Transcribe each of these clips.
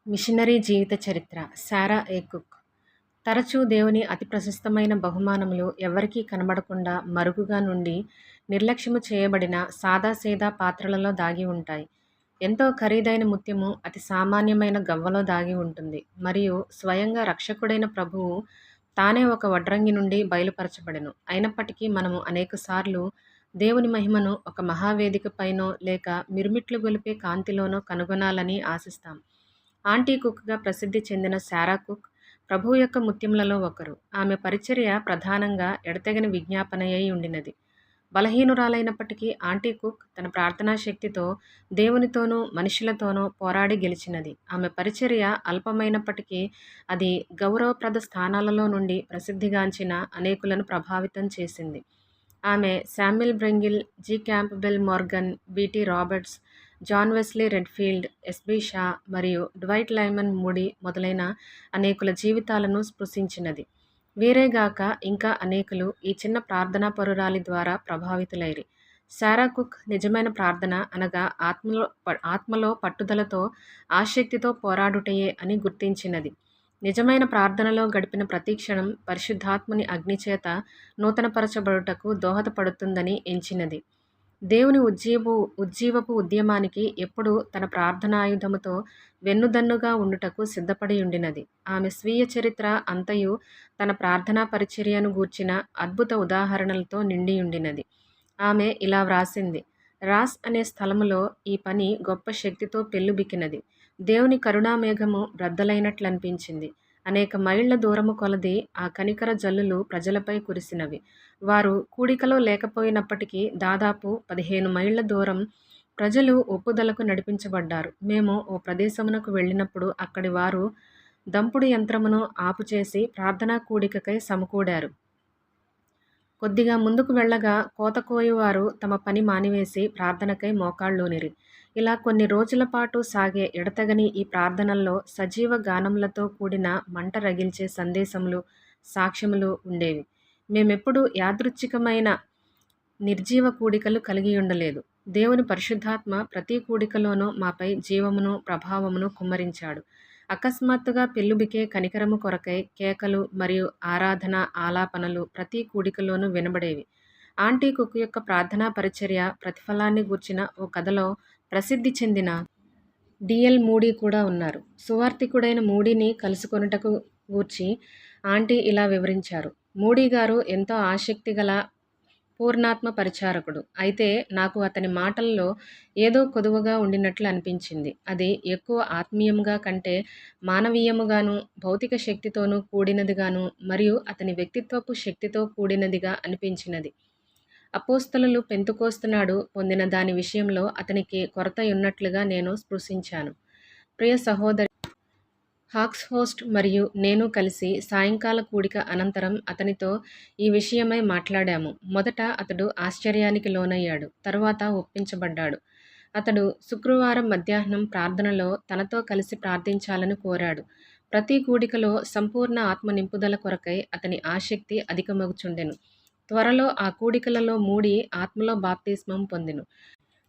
Machinery జీవిత చరిత్ర శారా ఏ cook. తరచూ దేవుని అతి ప్రశస్తమైన బహుమానములు ఎవ్వరికీ కనబడకుండా మరుగుగా నుండి నిర్లక్ష్యము చేయబడిన సాదాసీదా పాత్రలలో దాగి ఉంటాయి. ఎంతో ఖరీదైన ముత్యము అతి సామాన్యమైన గవ్వలో దాగి ఉంటుంది మరియు స్వయంగా రక్షకుడైన ప్రభువు తానే ఒక వడ్రంగి నుండి బయలుపరచబడెను. అయినప్పటికీ మనము అనేకసార్లు దేవుని మహిమను ఒక మహావేదిక పైనో లేక మిరుమిట్లు గొలిపే కాంతిలోనో కనుగొనాలని ఆశిస్తాం. ఆంటీ కుక్గా ప్రసిద్ధి చెందిన శారా కుక్ ప్రభువు యొక్క ముత్యములలో ఒకరు. ఆమె పరిచర్య ప్రధానంగా ఎడతెగని విజ్ఞాపనయై ఉండినది. బలహీనురాలైనప్పటికీ ఆంటీ కుక్ తన ప్రార్థనా శక్తితో దేవునితోనూ మనుషులతోనూ పోరాడి గెలిచినది. ఆమె పరిచర్య అల్పమైనప్పటికీ అది గౌరవప్రద స్థానాలలో నుండి ప్రసిద్ధిగాంచిన అనేకులను ప్రభావితం చేసింది. ఆమె Samuel Brengle, G Campbell Morgan, BT. Roberts, John Wesley Redfield, SB. Shaw మరియు డ్వైట్ లైమన్ మూడీ మొదలైన అనేకుల జీవితాలను స్పృశించినది. వీరేగాక ఇంకా అనేకులు ఈ చిన్న ప్రార్థనాపరురాలి ద్వారా ప్రభావితులైరి. శారా కుక్ నిజమైన ప్రార్థన అనగా ఆత్మలో పట్టుదలతో ఆసక్తితో పోరాడుటయే అని గుర్తించినది. నిజమైన ప్రార్థనలో గడిపిన ప్రతి క్షణం పరిశుద్ధాత్ముని అగ్నిచేత నూతనపరచబడుటకు దోహదపడుతుందని ఎంచినది. దేవుని ఉజ్జీవపు ఉద్యమానికి ఎప్పుడూ తన ప్రార్థనాయుధముతో వెన్నుదన్నుగా ఉండుటకు సిద్ధపడి ఉండినది. ఆమె స్వీయ చరిత్ర అంతయు తన ప్రార్థనా పరిచర్యను గూర్చిన అద్భుత ఉదాహరణలతో నిండియుండినది. ఆమె ఇలా వ్రాసింది: రాస్ అనే స్థలములో ఈ పని గొప్ప శక్తితో పెల్లుబికినది. దేవుని కరుణామేఘము బ్రద్దలైనట్లనిపించింది. అనేక మైళ్ళ దూరము కొలది ఆ కనికర జల్లులు ప్రజలపై కురిసినవి. వారు కూడికలో లేకపోయినప్పటికీ దాదాపు 15 మైళ్ళ దూరం ప్రజలు ఒప్పుదలకు నడిపించబడ్డారు. మేము ఓ ప్రదేశమునకు వెళ్ళినప్పుడు అక్కడి వారు దంపుడు యంత్రమును ఆపుచేసి ప్రార్థనా కూడికకై సమకూడారు. కొద్దిగా ముందుకు వెళ్ళగా కోతకోయువారు తమ పని మానివేసి ప్రార్థనకై మోకాళ్ళూనిరి. ఇలా కొన్ని రోజుల పాటు సాగే ఎడతెగని ఈ ప్రార్థనల్లో సజీవ గానములతో కూడిన మంట రగిల్చే సందేశములు, సాక్ష్యములు ఉండేవి. మేమెప్పుడూ యాదృచ్ఛికమైన నిర్జీవ కూడికలు కలిగియుండలేదు. దేవుని పరిశుద్ధాత్మ ప్రతి కూడికలోనూ మాపై జీవమును ప్రభావమును కుమ్మరించాడు. అకస్మాత్తుగా పెల్లుబికే కనికరము కొరకై కేకలు మరియు ఆరాధన ఆలాపనలు ప్రతి కూడికలోనూ వినబడేవి. ఆంటీ కుక్ యొక్క ప్రార్థనా పరిచర్య ప్రతిఫలాన్ని గూర్చిన ఓ కథలో ప్రసిద్ధి చెందిన డి.ఎల్. మూడీ కూడా ఉన్నారు. సువార్తికుడైన మూడీని కలుసుకొనుటకు గూర్చి ఆంటీ ఇలా వివరించారు: మూడీ గారు ఎంతో ఆసక్తిగల పూర్ణాత్మ పరిచారకుడు. అయితే నాకు అతని మాటల్లో ఏదో కొదువగా ఉండినట్లు అనిపించింది. అది ఎక్కువ ఆత్మీయముగా కంటే మానవీయముగాను, భౌతిక శక్తితోనూ కూడినదిగాను మరియు అతని వ్యక్తిత్వపు శక్తితో కూడినదిగా అనిపించినది. అపోస్తలులు పెంతెకోస్తు నాడు పొందిన దాని విషయంలో అతనికి కొరతయున్నట్లుగా నేను స్పృశించాను. ప్రియ సహోదరి హాక్స్హోస్ట్ మరియు నేను కలిసి సాయంకాల కూడిక అనంతరం అతనితో ఈ విషయమై మాట్లాడాము. మొదట అతడు ఆశ్చర్యానికి లోనయ్యాడు. తరువాత ఒప్పించబడ్డాడు. అతడు శుక్రవారం మధ్యాహ్నం ప్రార్థనలో తనతో కలిసి ప్రార్థించాలని కోరాడు. ప్రతి కూడికలో సంపూర్ణ ఆత్మ నింపుదల కొరకై అతని ఆసక్తి అధికమగుచుండెను. త్వరలో ఆ కూడికలలో మూడీ ఆత్మలో బాప్తిస్మం పొందెను.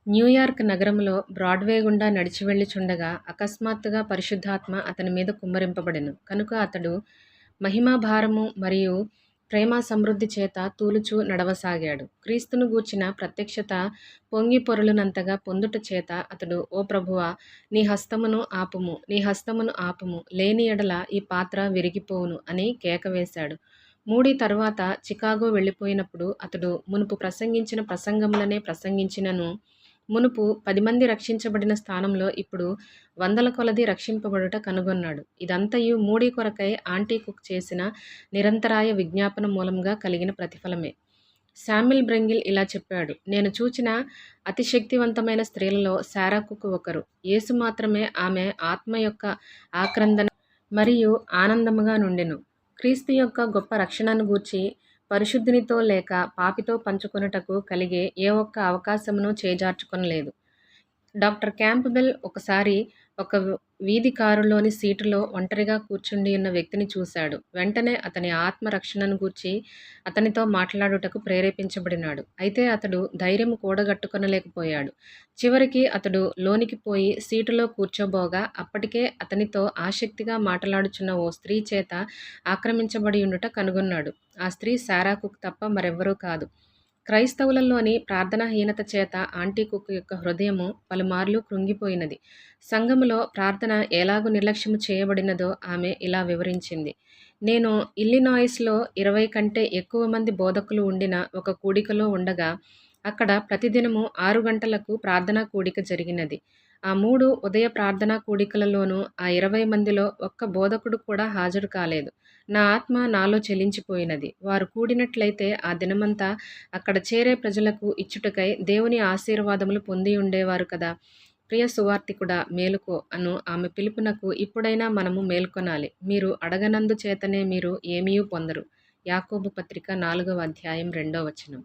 న్యూయార్క్ నగరములో బ్రాడ్వే గుండా నడిచి వెళ్ళుచుండగా అకస్మాత్తుగా పరిశుద్ధాత్మ అతని మీద కుమ్మరింపబడెను. కనుక అతడు మహిమాభారము మరియు ప్రేమ సమృద్ధి చేత తూలుచూ నడవసాగాడు. క్రీస్తును గూర్చిన ప్రత్యక్షత పొంగి పొరలునంతగా పొందుట చేత అతడు, ఓ ప్రభువా, నీ హస్తమును ఆపుము, నీ హస్తమును ఆపుము, లేని ఎడల ఈ పాత్ర విరిగిపోవును అని కేక వేశాడు. మూడీ తరువాత చికాగో వెళ్ళిపోయినప్పుడు అతడు మునుపు ప్రసంగించిన ప్రసంగములనే ప్రసంగించినను మునుపు 10 మంది రక్షించబడిన స్థానంలో ఇప్పుడు 100ల కొలది రక్షింపబడుట కనుగొన్నాడు. ఇదంతయు మూడీ కొరకై ఆంటీ కుక్ చేసిన నిరంతరాయ విజ్ఞాపన మూలంగా కలిగిన ప్రతిఫలమే. శామ్యుల్ బ్రెంగిల్ ఇలా చెప్పాడు: నేను చూచిన అతి శక్తివంతమైన స్త్రీలలో శారా కుక్ ఒకరు. యేసు మాత్రమే ఆమె ఆత్మ యొక్క ఆక్రందన మరియు ఆనందముగా నుండెను. క్రీస్తు యొక్క గొప్ప రక్షణను గూర్చి పరిశుద్ధునితో లేక పాపితో పంచుకొనుటకు కలిగే ఏ ఒక్క అవకాశమును చేజార్చుకొనలేదు. డాక్టర్ క్యాంప్బెల్ ఒకసారి ఒక వీధి కారులోని సీటులో ఒంటరిగా కూర్చుండి ఉన్న వ్యక్తిని చూశాడు. వెంటనే అతని ఆత్మ రక్షణను గూర్చి అతనితో మాట్లాడుటకు ప్రేరేపించబడినాడు. అయితే అతడు ధైర్యము కూడగట్టుకొనలేకపోయాడు. చివరికి అతడు లోనికి పోయి సీటులో కూర్చోబోగా అప్పటికే అతనితో ఆసక్తిగా మాటలాడుచున్న ఓ స్త్రీ చేత ఆక్రమించబడియుండుట కనుగొన్నాడు. ఆ స్త్రీ శారా కుక్ తప్ప మరెవ్వరూ కాదు. క్రైస్తవులలోని ప్రార్థనాహీనత చేత ఆంటీ కుక్ యొక్క హృదయము పలుమార్లు కృంగిపోయినది. సంఘములో ప్రార్థన ఎలాగు నిర్లక్ష్యము చేయబడినదో ఆమె ఇలా వివరించింది. నేను ఇల్లినాయిస్‌లో 20 కంటే ఎక్కువ మంది బోధకులు ఉండిన ఒక కూడికలో ఉండగా, అక్కడ ప్రతిదినము 6 గంటలకు ప్రార్థనా కూడిక జరిగినది. ఆ 3 ఉదయ ప్రార్థనా కూడికలలోనూ ఆ 20 మందిలో ఒక్క బోధకుడు కూడా హాజరు కాలేదు. నా ఆత్మ నాలో చెలించిపోయినది. వారు కూడినట్లయితే ఆ దినమంతా అక్కడ చేరే ప్రజలకు ఇచ్చుటకై దేవుని ఆశీర్వాదములు పొందియుండేవారు కదా! ప్రియ సువార్తికుడా మేలుకో అను ఆమె పిలుపునకు ఇప్పుడైనా మనము మేల్కొనాలి. మీరు అడగనందు చేతనే మీరు ఏమియూ పొందరు. యాకోబు పత్రిక 4వ అధ్యాయం 2వ వచనం.